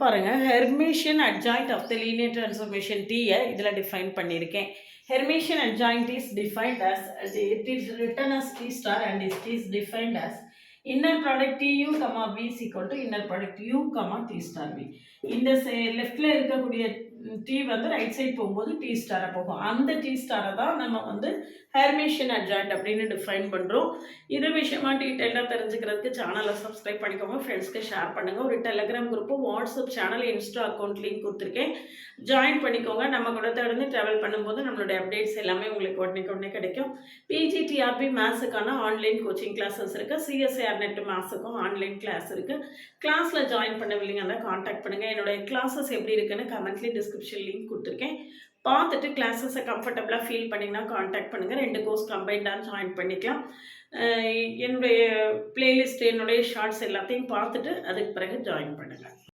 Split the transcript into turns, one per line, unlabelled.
பாருங்க, Hermitian adjoint of the linear transformation T-ய இதில டிஃபைன் பண்ணியிருக்கேன். Hermitian adjoint is defined as it is written as T star and it is defined as inner product Tu, V is equal to inner product U, T star V. இந்த லெஃப்ட்ல இருக்கக்கூடிய T வந்து right side போகும்போது T ஸ்டாரா போகும். அந்த T ஸ்டாரை தான் நம்ம வந்து ஹெர்மிஷியன் அட்ஜாயிண்ட் அப்படின்னு டிஃபைன் பண்ணுறோம். இது விஷயமா டீட்டெயிலாக தெரிஞ்சுக்கிறதுக்கு சேனலை சப்ஸ்கிரைப் பண்ணிக்கோங்க, ஃப்ரெண்ட்ஸ்க்கு ஷேர் பண்ணுங்கள். ஒரு Telegram group, WhatsApp channel, Insta account link கொடுத்துருக்கேன், ஜாயின் பண்ணிக்கோங்க. நம்ம கூட தொடர்ந்து ட்ராவல் பண்ணும்போது நம்மளுடைய அப்டேட்ஸ் எல்லாமே உங்களுக்கு உடனே கிடைக்கும். பிஜிடிஆர்பி மேத்ஸுக்கான ஆன்லைன் கோச்சிங் கிளாஸஸ் இருக்குது. சிஎஸ்ஐஆர் நெட் மேத்ஸுக்கும் ஆன்லைன் கிளாஸ் இருக்குது. கிளாஸில் ஜாயின் பண்ணவில்லைங்க அதை காண்டாக்ட் பண்ணுங்கள். என்னுடைய கிளாஸஸ் எப்படி இருக்குன்னு கமெண்ட்லேயே டிஸ்கிரிப்ஷன் லிங்க் கொடுத்துருக்கேன், பார்த்துட்டு கிளாஸஸை கம்ஃபர்டபுளாக ஃபீல் பண்ணிங்கன்னா காண்டாக்ட் பண்ணுங்கள். 2 கோர்ஸ் கம்பைண்டாக ஜாயின் பண்ணிக்கலாம். என்னுடைய பிளேலிஸ்ட், என்னுடைய ஷார்ட்ஸ் எல்லாத்தையும் பார்த்துட்டு அதுக்கு பிறகு ஜாயின் பண்ணுங்கள்.